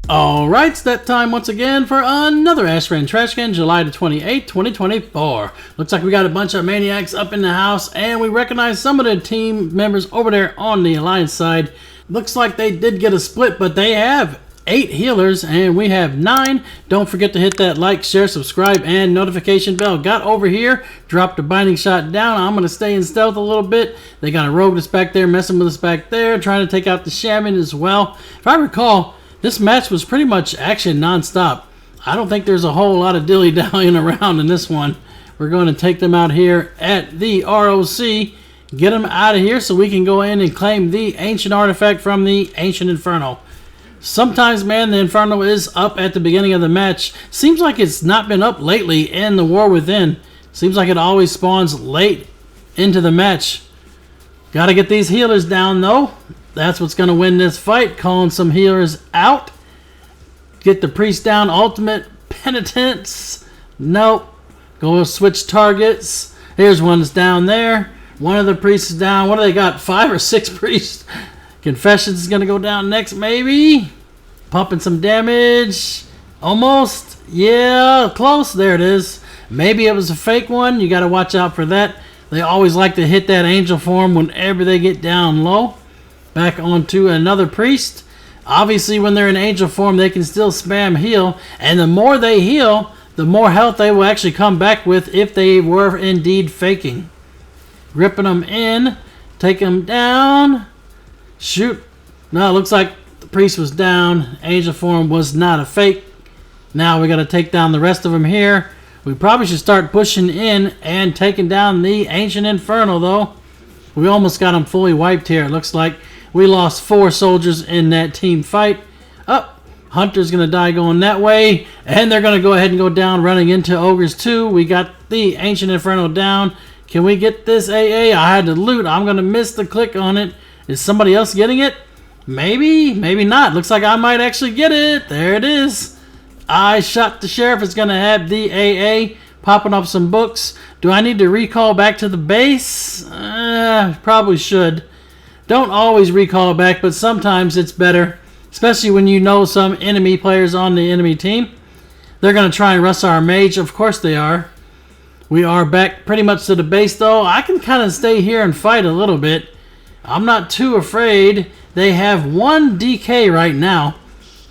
Alright, it's that time once again for another Ashran Trash Can, July the 28th, 2024. Looks like we got a bunch of maniacs up in the house, and we recognize some of the team members over there on the Alliance side. Looks like they did get a split, but they have 8 healers, and we have 9. Don't forget to hit that like, share, subscribe, and notification bell. Got over here, dropped a binding shot down. I'm going to stay in stealth a little bit. They got a rogue that's back there, messing with us back there, trying to take out the shaman as well. If I recall, this match was pretty much action non-stop. I don't think there's a whole lot of dilly-dallying around in this one. We're going to take them out here at the ROC, get them out of here so we can go in and claim the ancient artifact from the Ancient Inferno. Sometimes, man, the Inferno is up at the beginning of the match. Seems like it's not been up lately in the War Within. Seems like it always spawns late into the match. Got to get these healers down, though. That's what's going to win this fight. Calling some healers out. Get the priest down. Ultimate penitence. Nope. Go switch targets. Here's one that's down there. One of the priests is down. What do they got? 5 or 6 priests. Confessions is going to go down next, maybe. Pumping some damage. Almost. Yeah, close. There it is. Maybe it was a fake one. You got to watch out for that. They always like to hit that angel form whenever they get down low. Back onto another priest. Obviously, when they're in angel form, they can still spam heal. And the more they heal, the more health they will actually come back with if they were indeed faking. Ripping them in. Take them down. Shoot. No, it looks like the priest was down. Angel form was not a fake. Now we got to take down the rest of them here. We probably should start pushing in and taking down the Ancient Inferno, though. We almost got them fully wiped here. It looks like we lost 4 soldiers in that team fight. Oh, Hunter's going to die going that way. And they're going to go ahead and go down running into Ogres too. We got the Ancient Inferno down. Can we get this AA? I had to loot. I'm going to miss the click on it. Is somebody else getting it? Maybe, maybe not. Looks like I might actually get it. There it is. I shot the sheriff. It's going to have the AA. Popping up some books. Do I need to recall back to the base? Probably should. Don't always recall back, but sometimes it's better. Especially when you know some enemy players on the enemy team. They're going to try and rush our mage. Of course they are. We are back pretty much to the base, though. I can kind of stay here and fight a little bit. I'm not too afraid. They have 1 DK right now.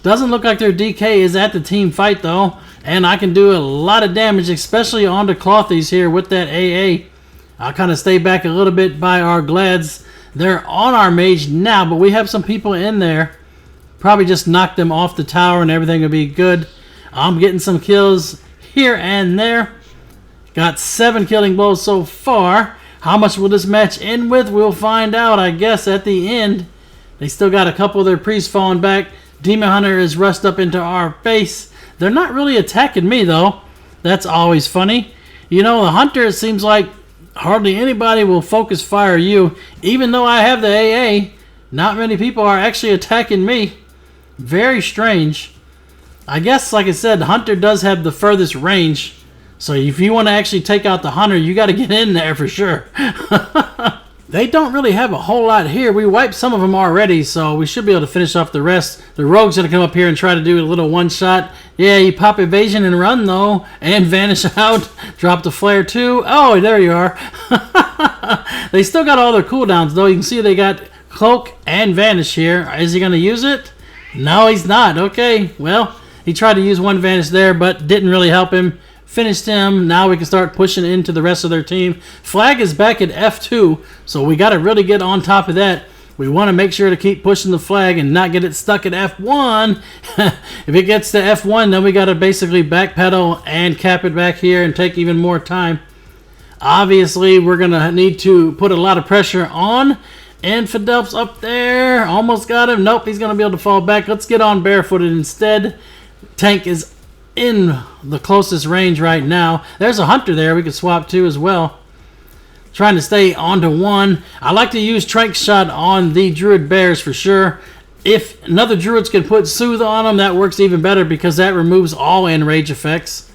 Doesn't look like their DK is at the team fight, though. And I can do a lot of damage, especially onto Clothies here with that AA. I'll kind of stay back a little bit by our Glads. They're on our mage now, but we have some people in there. Probably just knock them off the tower and everything will be good. I'm getting some kills here and there. Got 7 killing blows so far. How much will this match end with? We'll find out, I guess, at the end. They still got a couple of their priests falling back. Demon Hunter is rushed up into our face. They're not really attacking me, though. That's always funny. You know, the Hunter, it seems like hardly anybody will focus fire you. Even though I have the AA, not many people are actually attacking me. Very strange. I guess, like I said, the Hunter does have the furthest range. So if you want to actually take out the Hunter, you got to get in there for sure. They don't really have a whole lot here. We wiped some of them already, so we should be able to finish off the rest. The Rogue's going to come up here and try to do a little one-shot. Yeah, you pop evasion and run, though, and vanish out. Drop the flare, too. Oh, there you are. They still got all their cooldowns, though. You can see they got Cloak and Vanish here. Is he going to use it? No, he's not. Okay, well, he tried to use one Vanish there, but didn't really help him. Finished him. Now we can start pushing into the rest of their team. Flag is back at F2, so we got to really get on top of that. We want to make sure to keep pushing the flag and not get it stuck at F1. If it gets to F1, then we got to basically backpedal and cap it back here and take even more time. Obviously, we're going to need to put a lot of pressure on. Infidel's up there. Almost got him. Nope, he's going to be able to fall back. Let's get on barefooted instead. Tank is in the closest range right now. There's a Hunter there we could swap to as well. Trying to stay onto one. I like to use Trank Shot on the Druid Bears for sure. If another Druids can put Soothe on them, that works even better because that removes all enrage effects.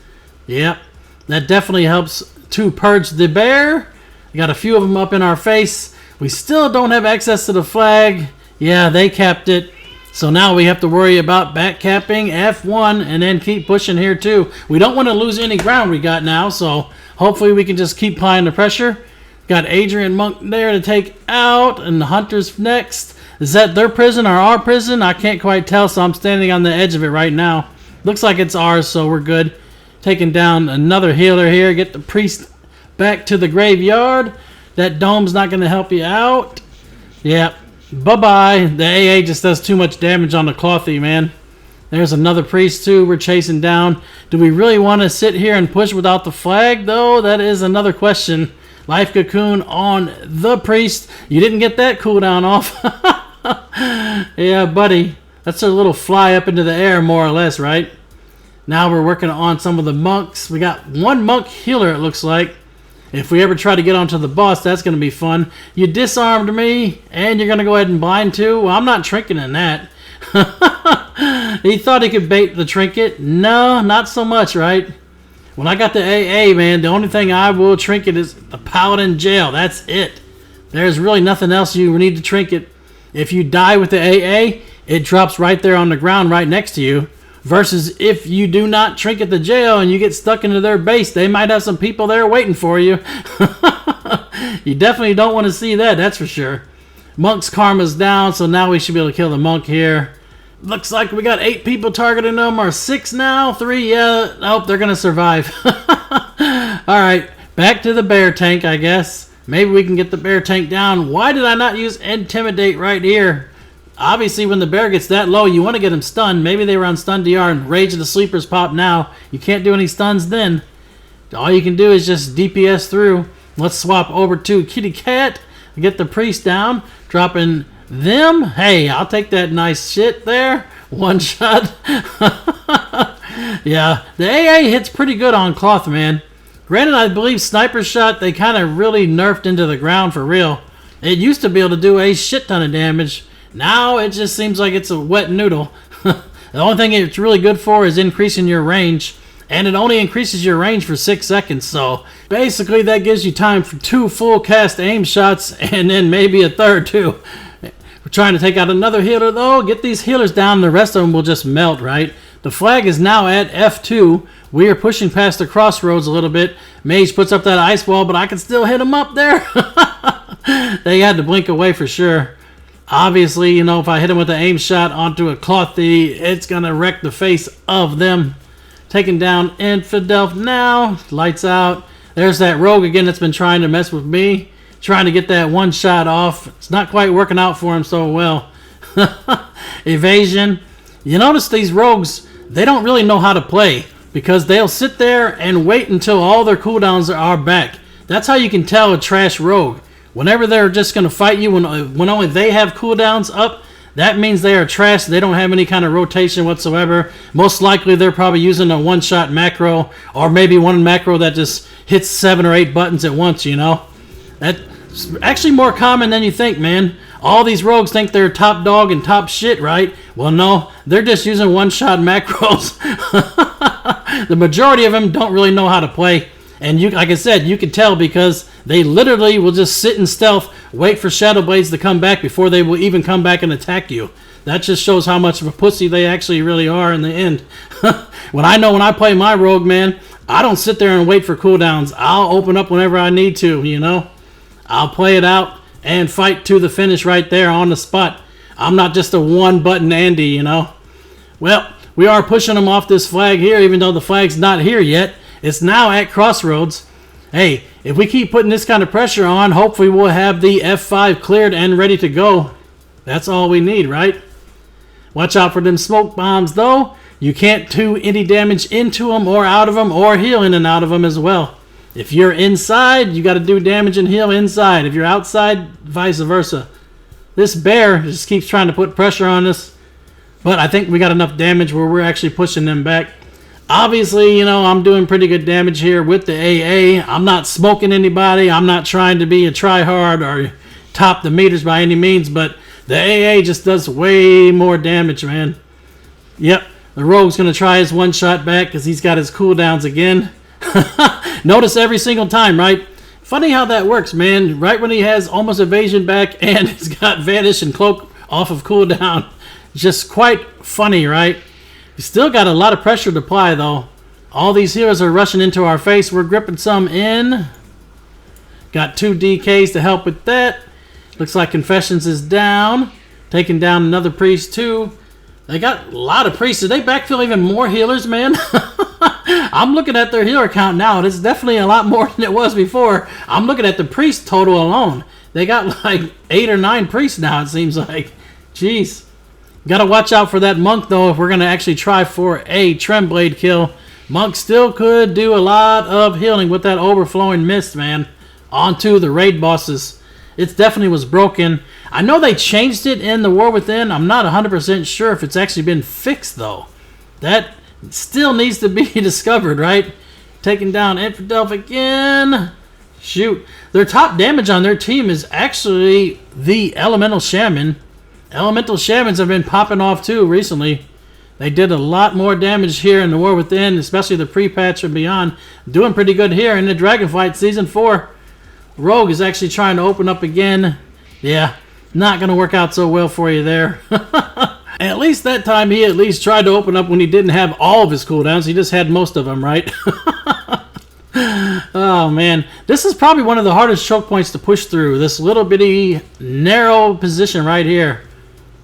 Yep, that definitely helps to purge the bear. We got a few of them up in our face. We still don't have access to the flag. Yeah, they capped it. So now we have to worry about backcapping F1 and then keep pushing here too. We don't want to lose any ground we got now, so hopefully we can just keep applying the pressure. Got Adrian Monk there to take out, and the Hunter's next. Is that their prison or our prison? I can't quite tell, so I'm standing on the edge of it right now. Looks like it's ours, so we're good. Taking down another healer here. Get the priest back to the graveyard. That dome's not going to help you out. Yeah. Bye-bye. The AA just does too much damage on the clothy, man. There's another priest, too, we're chasing down. Do we really want to sit here and push without the flag, though? That is another question. Life Cocoon on the priest. You didn't get that cooldown off. Yeah, buddy. That's a little fly up into the air, more or less, right? Now we're working on some of the monks. We got one monk healer, it looks like. If we ever try to get onto the boss, that's going to be fun. You disarmed me, and you're going to go ahead and blind too? Well, I'm not trinketing that. He thought he could bait the trinket. No, not so much, right? When I got the AA, man, the only thing I will trinket is the Paladin Jail. That's it. There's really nothing else you need to trinket. If you die with the AA, it drops right there on the ground right next to you. Versus if you do not trinket the jail and you get stuck into their base, they might have some people there waiting for you. You definitely don't want to see that, that's for sure. Monk's karma's down, so now we should be able to kill the monk here. Looks like we got 8 people targeting them, or 6 now. 3, yeah. Nope, they're going to survive. Alright, back to the bear tank, I guess. Maybe we can get the bear tank down. Why did I not use Intimidate right here? Obviously, when the bear gets that low, you want to get him stunned. Maybe they were on stun DR and Rage of the Sleepers pop now. You can't do any stuns then. All you can do is just DPS through. Let's swap over to Kitty Cat. Get the priest down. Dropping them. Hey, I'll take that nice shit there. One shot. Yeah, the AA hits pretty good on cloth, man. Granted, I believe Sniper Shot, they kind of really nerfed into the ground for real. It used to be able to do a shit ton of damage. Now it just seems like it's a wet noodle. The only thing it's really good for is increasing your range. And it only increases your range for 6 seconds. So basically that gives you time for 2 full cast aim shots and then maybe a third too. We're trying to take out another healer though. Get these healers down and the rest of them will just melt, right? The flag is now at F2. We are pushing past the crossroads a little bit. Mage puts up that ice wall, but I can still hit him up there. They had to blink away for sure. Obviously, you know, if I hit him with an aim shot onto a clothy, it's going to wreck the face of them. Taking down Infidel now. Lights out. There's that rogue again that's been trying to mess with me. Trying to get that one shot off. It's not quite working out for him so well. Evasion. You notice these rogues, they don't really know how to play. Because they'll sit there and wait until all their cooldowns are back. That's how you can tell a trash rogue. Whenever they're just going to fight you, when only they have cooldowns up, that means they are trash. They don't have any kind of rotation whatsoever. Most likely they're probably using a one-shot macro, or maybe one macro that just hits 7 or 8 buttons at once, you know? That's actually more common than you think, man. All these rogues think they're top dog and top shit, right? Well, no, they're just using one-shot macros. The majority of them don't really know how to play. And you, like I said, you can tell because they literally will just sit in stealth, wait for Shadow Blades to come back before they will even come back and attack you. That just shows how much of a pussy they actually really are in the end. When I play my rogue, man, I don't sit there and wait for cooldowns. I'll open up whenever I need to, you know? I'll play it out and fight to the finish right there on the spot. I'm not just a one-button Andy, you know? Well, we are pushing them off this flag here, even though the flag's not here yet. It's now at Crossroads. Hey, if we keep putting this kind of pressure on, hopefully we'll have the F5 cleared and ready to go. That's all we need, right? Watch out for them smoke bombs, though. You can't do any damage into them or out of them or heal in and out of them as well. If you're inside, you got to do damage and heal inside. If you're outside, vice versa. This bear just keeps trying to put pressure on us. But I think we got enough damage where we're actually pushing them back. Obviously, you know, I'm doing pretty good damage here with the AA. I'm not smoking anybody. I'm not trying to be a tryhard or top the meters by any means. But the AA just does way more damage, man. Yep, the rogue's going to try his one shot back because he's got his cooldowns again. Notice every single time, right? Funny how that works, man. Right when he has almost evasion back and he's got vanish and cloak off of cooldown. Just quite funny, right? We still got a lot of pressure to apply, though. All these heroes are rushing into our face. We're gripping some in. Got 2 DKs to help with that. Looks like Confessions is down. Taking down another priest, too. They got a lot of priests. Did they backfill even more healers, man? I'm looking at their healer count now, and it's definitely a lot more than it was before. I'm looking at the priest total alone. They got like 8 or 9 priests now, it seems like. Jeez. Got to watch out for that monk, though, if we're going to actually try for a Tremblade kill. Monk still could do a lot of healing with that overflowing mist, man. Onto the raid bosses. It definitely was broken. I know they changed it in the War Within. I'm not 100% sure if it's actually been fixed, though. That still needs to be discovered, right? Taking down Infidel again. Shoot. Their top damage on their team is actually the Elemental Shaman. Elemental Shamans have been popping off, too, recently. They did a lot more damage here in the War Within, especially the pre-patch and beyond. Doing pretty good here in the Dragonflight Season 4. Rogue is actually trying to open up again. Yeah, not going to work out so well for you there. At least that time he at least tried to open up when he didn't have all of his cooldowns. He just had most of them, right? Oh, man. This is probably one of the hardest choke points to push through. This little bitty narrow position right here.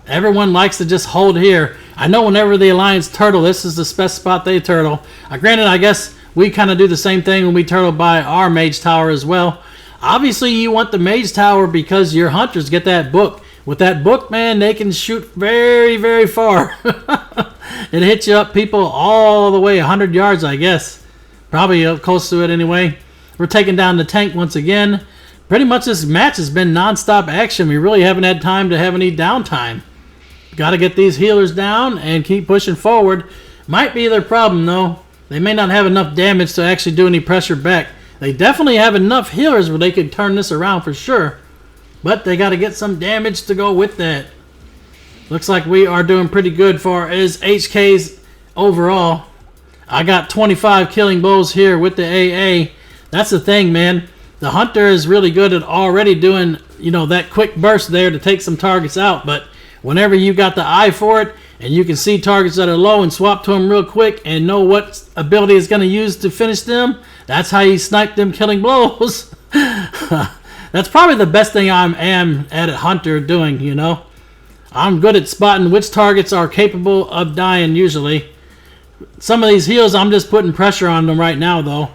Everyone likes to just hold here. I know whenever the Alliance turtle, this is the best spot they turtle. Granted, I guess we kind of do the same thing when we turtle by our Mage Tower as well. Obviously, you want the Mage Tower because your hunters get that book. With that book, man, they can shoot very, very far. It hits you up, people, all the way 100 yards, I guess. Probably close to it anyway. We're taking down the tank once again. Pretty much this match has been non-stop action. We really haven't had time to have any downtime. Got to get these healers down and keep pushing forward. Might be their problem, though. They may not have enough damage to actually do any pressure back. They definitely have enough healers where they could turn this around for sure. But they got to get some damage to go with that. Looks like we are doing pretty good for as HKs overall. I got 25 killing blows here with the AA. That's the thing, man. The Hunter is really good at already doing, you know, that quick burst there to take some targets out. But whenever you got the eye for it, and you can see targets that are low and swap to them real quick and know what ability is going to use to finish them, that's how you snipe them killing blows. That's probably the best thing I am at Hunter doing, you know. I'm good at spotting which targets are capable of dying usually. Some of these heals, I'm just putting pressure on them right now, though.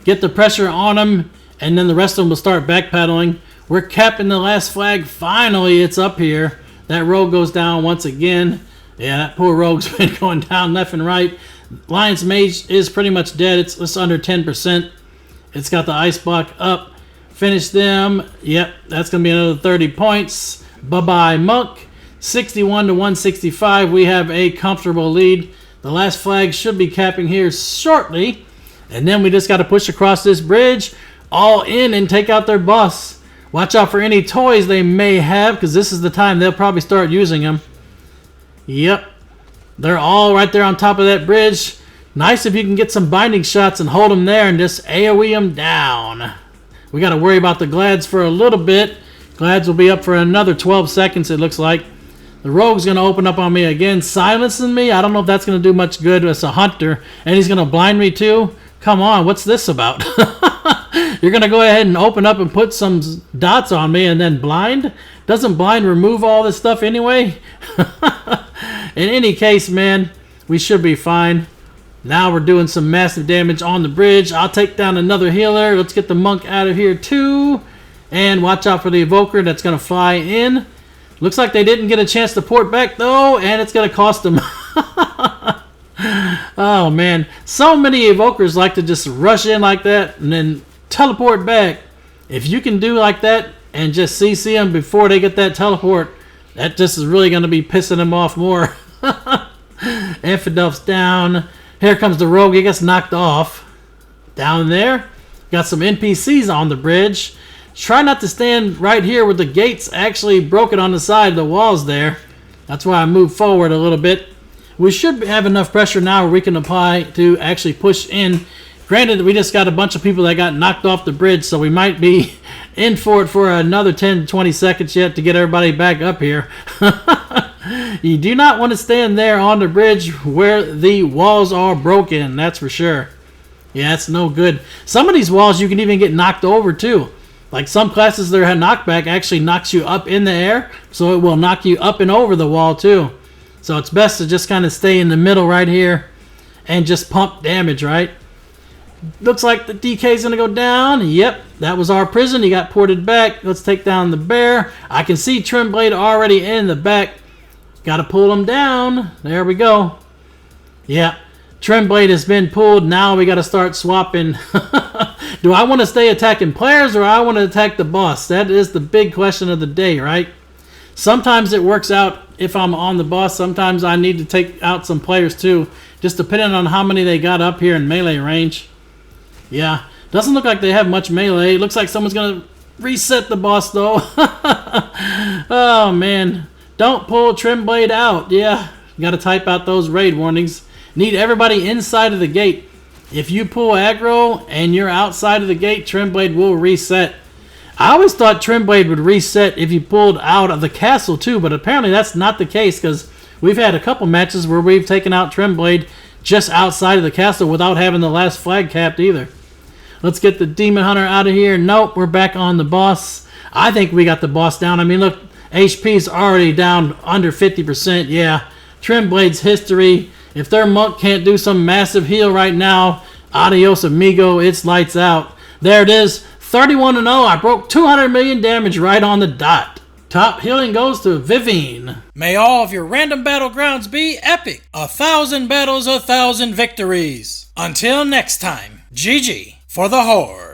Get the pressure on them, and then the rest of them will start backpedaling. We're capping the last flag. Finally, it's up here. That rogue goes down once again. Yeah, that poor rogue's been going down left and right. Lion's Mage is pretty much dead. It's under 10%. It's got the ice block up. Finish them. Yep, that's going to be another 30 points. Bye-bye, Monk. 61 to 165. We have a comfortable lead. The last flag should be capping here shortly. And then we just got to push across this bridge, all in, and take out their boss. Watch out for any toys they may have, because this is the time they'll probably start using them. Yep. They're all right there on top of that bridge. Nice if you can get some binding shots and hold them there and just AoE them down. We got to worry about the Glads for a little bit. Glads will be up for another 12 seconds, it looks like. The Rogue's going to open up on me again, silencing me. I don't know if that's going to do much good as a Hunter. And he's going to blind me too. Come on, what's this about? You're going to go ahead and open up and put some dots on me and then blind? Doesn't blind remove all this stuff anyway? In any case, man, we should be fine. Now we're doing some massive damage on the bridge. I'll take down another healer. Let's get the monk out of here too. And watch out for the evoker that's going to fly in. Looks like they didn't get a chance to port back though, and it's going to cost them. Oh man, so many evokers like to just rush in like that and then teleport back. If you can do like that and just CC them before they get that teleport, that just is really going to be pissing them off more. Infidel's down. Here comes the rogue. He gets knocked off. Down there. Got some NPCs on the bridge. Try not to stand right here with the gates actually broken on the side of the walls there. That's why I moved forward a little bit. We should have enough pressure now where we can apply to actually push in. Granted, we just got a bunch of people that got knocked off the bridge, so we might be in for it for another 10 to 20 seconds yet to get everybody back up here. You do not want to stand there on the bridge where the walls are broken, that's for sure. Yeah, it's no good. Some of these walls you can even get knocked over too. Like some classes, their knockback actually knocks you up in the air, so it will knock you up and over the wall too. So it's best to just kind of stay in the middle right here and just pump damage, right? Looks like the DK is going to go down. Yep, that was our prison. He got ported back. Let's take down the bear. I can see Tremblade already in the back. Got to pull him down. There we go. Yeah, Tremblade has been pulled. Now we got to start swapping. Do I want to stay attacking players or I want to attack the boss? That is the big question of the day, right? Sometimes it works out if I'm on the boss. Sometimes I need to take out some players too, just depending on how many they got up here in melee range. Yeah, doesn't look like they have much melee. It looks like someone's going to reset the boss though. Oh man, don't pull Tremblade out. Yeah, you got to type out those raid warnings. Need everybody inside of the gate. If you pull aggro and you're outside of the gate, Tremblade will reset. I always thought Tremblade would reset if you pulled out of the castle too, but apparently that's not the case because we've had a couple matches where we've taken out Tremblade just outside of the castle without having the last flag capped either. Let's get the Demon Hunter out of here. Nope, we're back on the boss. I think we got the boss down. I mean, look, HP's already down under 50%. Yeah, Tremblade's history. If their monk can't do some massive heal right now, adios amigo, it's lights out. There it is, 31-0. I broke 200 million damage right on the dot. Top healing goes to Vivine. May all of your random battlegrounds be epic. 1,000 battles, 1,000 victories. Until next time, GG for the Horde.